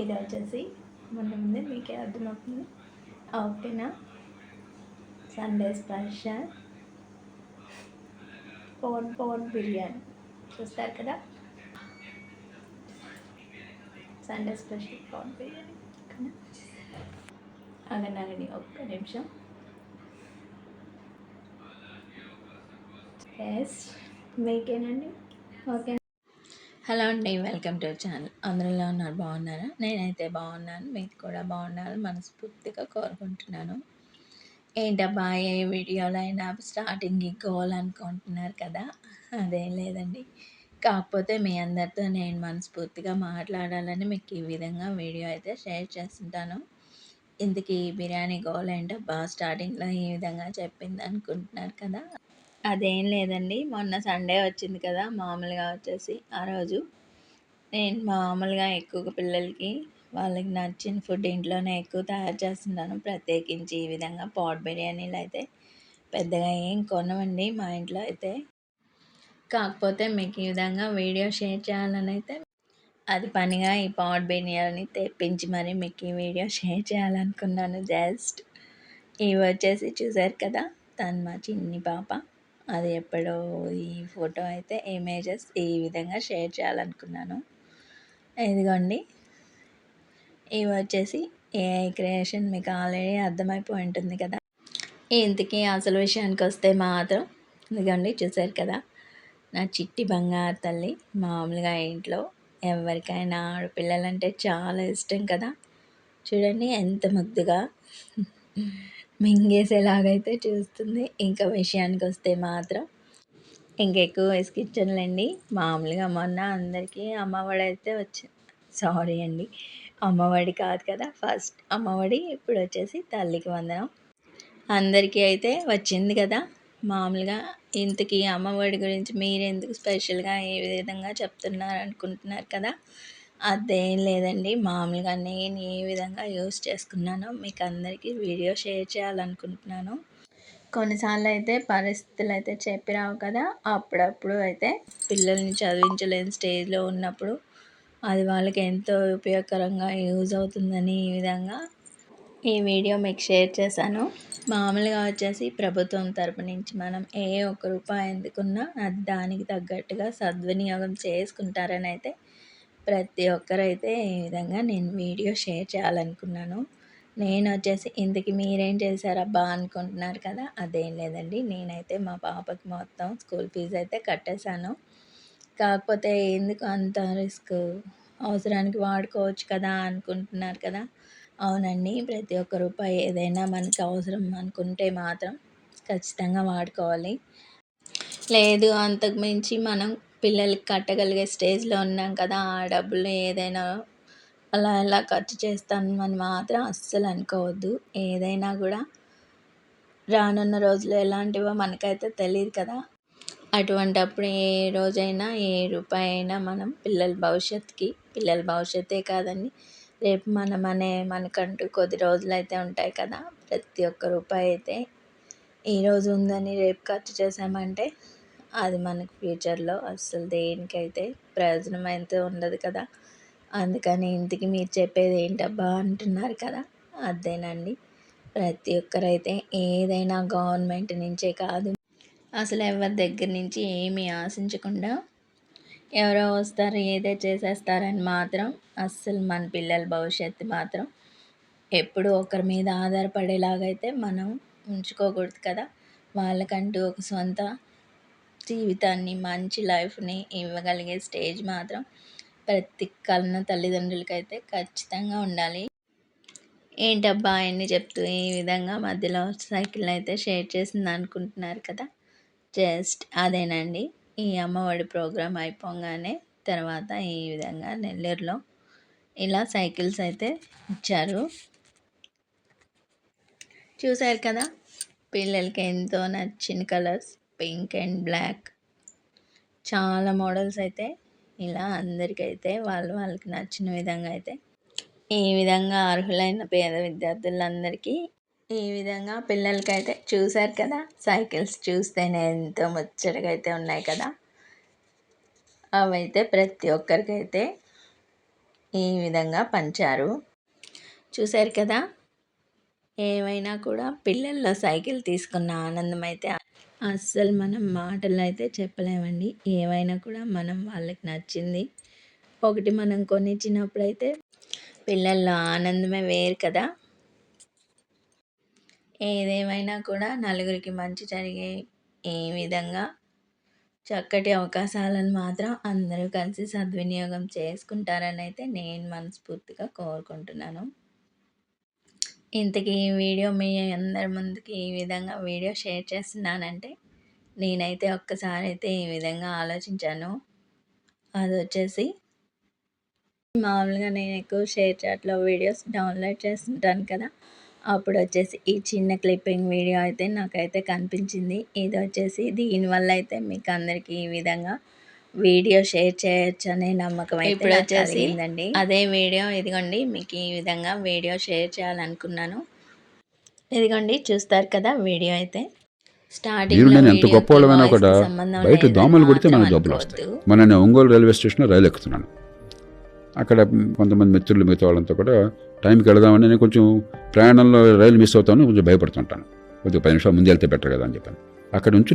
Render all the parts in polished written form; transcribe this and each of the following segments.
ఇది వచ్చేసి ముందే మీకే అర్థమవుతుంది. ఓకేనా? సండే స్పెషల్ పోన్ బిర్యానీ చూస్తారు కదా. Sunday special phone biryani. ఓకేనా? ఆగండి ఒక్క నిమిషం. ఎస్ మీకేనండి. ఓకే. హలో అండి, వెల్కమ్ టు ఛానల్. అందరిలో ఉన్నారు, బాగున్నారా? నేనైతే బాగున్నాను, మీకు కూడా బాగుండాలని మనస్ఫూర్తిగా కోరుకుంటున్నాను. ఏంటబ్బా ఏ వీడియోలో అయినా స్టార్టింగ్ గోల్ అనుకుంటున్నారు కదా. అదేం లేదండి, కాకపోతే మీ అందరితో నేను మనస్ఫూర్తిగా మాట్లాడాలని మీకు ఈ విధంగా వీడియో అయితే షేర్ చేస్తుంటాను. ఇందుకు బిర్యానీ గోల్ ఏంటబ్బా స్టార్టింగ్లో ఈ విధంగా చెప్పింది అనుకుంటున్నారు కదా. అదేం లేదండి, మొన్న సండే వచ్చింది కదా, మామూలుగా వచ్చేసి ఆ రోజు నేను మామూలుగా ఎక్కువగా పిల్లలకి వాళ్ళకి నచ్చిన ఫుడ్ ఇంట్లోనే ఎక్కువ తయారు చేస్తుంటాను. ప్రత్యేకించి ఈ విధంగా పాట్ బిర్యానీలు అయితే పెద్దగా ఏం కొనవండి మా ఇంట్లో అయితే. కాకపోతే మీకు ఈ విధంగా వీడియో షేర్ చేయాలని అయితే అది పనిగా ఈ పాట్ బిర్యానీ తెప్పించి మరి మీకు ఈ వీడియో షేర్ చేయాలనుకున్నాను. జస్ట్ ఇవి వచ్చేసి చూసారు కదా, తను మా చిన్ని పాప. అది ఎప్పుడో ఈ ఫోటో అయితే ఇమేజెస్ ఈ విధంగా షేర్ చేయాలనుకున్నాను. ఇదిగోండి, ఇవి వచ్చేసి ఏఐ క్రియేషన్, మీకు ఆల్రెడీ అర్థమైపోయి ఉంటుంది కదా. ఇంతకీ అసలు విషయానికి వస్తే మాత్రం ఇదిగోండి చూసారు కదా, నా చిట్టి బంగారు తల్లి. మామూలుగా ఇంట్లో ఎవరికైనా ఆడపిల్లలంటే చాలా ఇష్టం కదా. చూడండి ఎంత ముద్దుగా మింగేసేలాగైతే చూస్తుంది. ఇంకా విషయానికి వస్తే మాత్రం ఇంకెక్కువ విసిగించనులేండి. మామూలుగా మొన్న అందరికీ అమ్మఒడి అయితే వచ్చింది. సారీ అండి, అమ్మఒడి కాదు కదా, ఫస్ట్ అమ్మఒడి, ఇప్పుడు వచ్చేసి తల్లికి వందనం అందరికీ అయితే వచ్చింది కదా. మామూలుగా ఇంతకీ అమ్మఒడి గురించి మీరెందుకు స్పెషల్గా ఏ విధంగా చెప్తున్నారు అనుకుంటున్నారు కదా. అదేం లేదండి, మామూలుగా నేను ఏ విధంగా యూస్ చేసుకున్నానో మీకు అందరికీ వీడియో షేర్ చేయాలనుకుంటున్నాను. కొన్నిసార్లు అయితే పరిస్థితులు అయితే చెప్పిరావు కదా, అప్పుడప్పుడు అయితే పిల్లల్ని చదివించలేని స్టేజ్లో ఉన్నప్పుడు అది వాళ్ళకి ఎంతో ఉపయోగకరంగా యూజ్ అవుతుందని ఈ విధంగా ఈ వీడియో మీకు షేర్ చేశాను. మామూలుగా వచ్చేసి ప్రభుత్వం తరపు నుంచి మనం ఏ ఒక్క రూపాయి ఎందుకున్నా అది దానికి తగ్గట్టుగా సద్వినియోగం చేసుకుంటారని అయితే ప్రతి ఒక్కరైతే ఈ విధంగా నేను వీడియో షేర్ చేయాలనుకున్నాను. నేను వచ్చేసి ఇందుకు మీరేం చేశారబ్బా అనుకుంటున్నారు కదా. అదేం లేదండి, నేనైతే మా పాపకి మొత్తం స్కూల్ ఫీజు అయితే కట్టేశాను. కాకపోతే ఎందుకు అంత రిస్క్, అవసరానికి వాడుకోవచ్చు కదా అనుకుంటున్నారు కదా. అవునండి, ప్రతి ఒక్క రూపాయి ఏదైనా మనకి అవసరం అనుకుంటే మాత్రం ఖచ్చితంగా వాడుకోవాలి. లేదు అంతకు మించి మనం పిల్లలకి కట్టగలిగే స్టేజ్లో ఉన్నాం కదా, ఆ డబ్బులు ఏదైనా అలా ఎలా ఖర్చు చేస్తామని మాత్రం అస్సలు అనుకోవద్దు. ఏదైనా కూడా రానున్న రోజులు ఎలాంటివో మనకైతే తెలియదు కదా. అటువంటప్పుడు ఏ రోజైనా ఏ రూపాయి అయినా మనం పిల్లల భవిష్యత్తే కాదండి, రేపు మనకంటూ కొద్ది రోజులు అయితే ఉంటాయి కదా. ప్రతి ఒక్క రూపాయి అయితే ఈరోజు ఉందని రేపు ఖర్చు చేసామంటే అది మనకు ఫ్యూచర్లో అస్సలు దేనికైతే ప్రయోజనం అయితే ఉండదు కదా. అందుకని ఇంటికి మీరు చెప్పేది ఏంటబ్బా అంటున్నారు కదా. అదేనండి, ప్రతి ఒక్కరైతే ఏదైనా గవర్నమెంట్ నుంచే కాదు, అసలు ఎవరి దగ్గర నుంచి ఏమీ ఆశించకుండా ఎవరో వస్తారు ఏదో చేసేస్తారని మాత్రం అస్సలు మన పిల్లల భవిష్యత్తు మాత్రం ఎప్పుడూ ఒకరి మీద ఆధారపడేలాగైతే మనం ఉంచుకోకూడదు కదా. వాళ్ళకంటూ ఒక సొంత జీవితాన్ని, మంచి లైఫ్ని ఇవ్వగలిగే స్టేజ్ మాత్రం ప్రతి కన్న తల్లిదండ్రులకైతే ఖచ్చితంగా ఉండాలి. ఏంటబ్బా ఎన్ని చెప్తూ ఈ విధంగా మధ్యలో సైకిల్ అయితే షేర్ చేసింది అనుకుంటున్నారు కదా. జస్ట్ అదేనండి, ఈ అమ్మఒడి ప్రోగ్రాం అయిపోగానే తర్వాత ఈ విధంగా నెల్లూరులో ఇలా సైకిల్స్ అయితే ఇచ్చారు. చూశారు కదా, పిల్లలకి ఎంతో నచ్చిన కలర్స్ పింక్ అండ్ బ్లాక్, చాలా మోడల్స్ అయితే ఇలా అందరికైతే వాళ్ళకి నచ్చిన విధంగా అయితే ఈ విధంగా అర్హులైన పేద విద్యార్థులందరికీ ఈ విధంగా పిల్లలకైతే చూశారు కదా. సైకిల్స్ చూస్తేనే ఎంతో ముచ్చటగా అయితే ఉన్నాయి కదా. అవైతే ప్రతి ఒక్కరికైతే ఈ విధంగా పంచారు. చూశారు కదా, ఏమైనా కూడా పిల్లల్లో సైకిల్ తీసుకున్న ఆనందం అయితే అస్సలు మనం మాటల్లో అయితే చెప్పలేమండి. ఏమైనా కూడా మనం వాళ్ళకి నచ్చింది ఒకటి మనం కొనిచ్చినప్పుడైతే పిల్లల్లో ఆనందమే వేరు కదా. ఏదేమైనా కూడా నలుగురికి మంచి జరిగే ఈ విధంగా చక్కటి అవకాశాలను మాత్రం అందరూ కలిసి సద్వినియోగం చేసుకుంటారని అయితే నేను మనస్ఫూర్తిగా కోరుకుంటున్నాను. ఇంతకీ ఈ వీడియో మీ అందరి ముందుకి ఈ విధంగా వీడియో షేర్ చేస్తున్నానంటే నేనైతే ఒక్కసారి అయితే ఈ విధంగా ఆలోచించాను. అది వచ్చేసి మామూలుగా నేను ఎక్కువ షేర్ చాట్లో వీడియోస్ డౌన్లోడ్ చేస్తుంటాను కదా, అప్పుడు వచ్చేసి ఈ చిన్న క్లిప్పింగ్ వీడియో అయితే నాకైతే కనిపించింది. ఇది వచ్చేసి దీనివల్ల అయితే మీకు అందరికీ ఈ విధంగా వీడియో షేర్ చేయొచ్చు అనే నమ్మకం అయితే ఇప్పుడు వచ్చేసి అదే వీడియో ఇదిగోండి మీకు ఈ విధంగా వీడియో షేర్ చేయాలనుకున్నాను. ఇదిగోండి చూస్తారు కదా వీడియో అయితే స్టార్టింగ్ ఎంత గొప్ప వాళ్ళమైనా కూడా బయట దోమలు కొడితే మనకు జబ్బులు వస్తాయి. నేను ఒంగోలు రైల్వే స్టేషన్లో రైలు ఎక్కుతున్నాను. అక్కడ కొంతమంది మిత్రులు మిగతా వాళ్ళంతా కూడా టైంకి వెళదామని నేను కొంచెం ప్రయాణంలో రైలు మిస్ అవుతాను, కొంచెం భయపడుతుంటాను. కొద్దిగా 10 నిమిషాలు ముందు వెళ్తే బెటర్ కదా అని చెప్పాను. అక్కడ నుంచి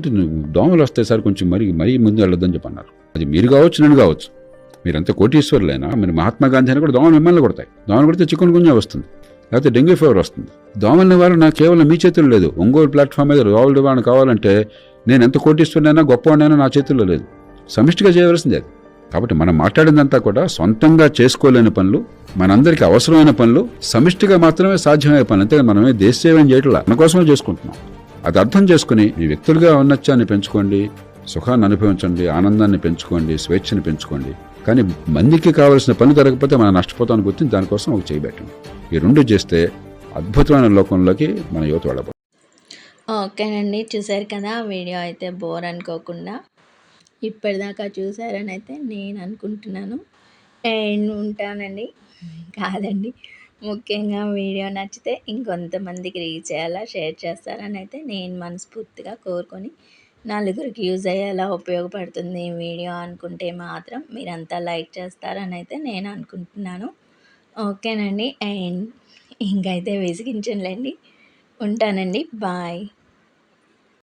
దోమలు వస్తాయి సార్, కొంచెం మరీ ముందు వెళ్ళొద్దని చెప్పి అన్నారు. అది మీరు కావచ్చు, నేను కావచ్చు, మీరంతా కోటీశ్వరులైనా మీరు మహాత్మా గాంధీ అని కూడా దోమలు మిమ్మల్ని కొడతాయి. దోమలు కొడితే చికెన్ గున్యా వస్తుంది, లేకపోతే డెంగ్యూ ఫీవర్ వస్తుంది. దోమల నివారణ కేవలం మీ చేతుల్లో లేదు. ఒంగోలు ప్లాట్ఫామ్ మీద దోమల నివారణ కావాలంటే నేను ఎంత కోటీశ్వరునైనా గొప్పవాడినైనా నా చేతుల్లో లేదు. సమిష్టిగా చేయవలసిందే అది. కాబట్టి మనం మాట్లాడిందంతా కూడా సొంతంగా చేసుకోలేని పనులు, మనందరికీ అవసరమైన పనులు, సమిష్టిగా మాత్రమే సాధ్యమయ్యే పనులు. అంతేగాని మనమే దేశ సేవ చేయట్లా, మన కోసమే చేసుకుంటున్నాం. అది అర్థం చేసుకుని మీ వ్యక్తులుగా ఔన్నత్యాన్ని పెంచుకోండి, సుఖాన్ని అనుభవించండి, ఆనందాన్ని పెంచుకోండి, స్వేచ్ఛని పెంచుకోండి. కానీ మందికి కావాల్సిన పని జరగకపోతే మనం నష్టపోతామని గుర్తించి దానికోసం ఒక చేయబెట్టండి. ఈ రెండు చేస్తే అద్భుతమైన లోకంలోకి మన యువత వెళ్ళబోతుంది. ఓకేనండి, చూశారు కదా వీడియో అయితే బోర్ అనుకోకుండా ఇప్పటిదాకా చూసారని అయితే నేను అనుకుంటున్నాను. అండ్ ఉంటానండి. కాదండి, ముఖ్యంగా వీడియో నచ్చితే ఇంకొంతమందికి రీచ్ అయ్యేలా షేర్ చేస్తారని అయితే నేను మనస్ఫూర్తిగా కోరుకొని, నలుగురికి యూజ్ అయ్యేలా ఉపయోగపడుతుంది ఈ వీడియో అనుకుంటే మాత్రం మీరంతా లైక్ చేస్తారని అయితే నేను అనుకుంటున్నాను. ఓకేనండి, అండ్ ఇంకైతే విసిగించండి. ఉంటానండి, బాయ్.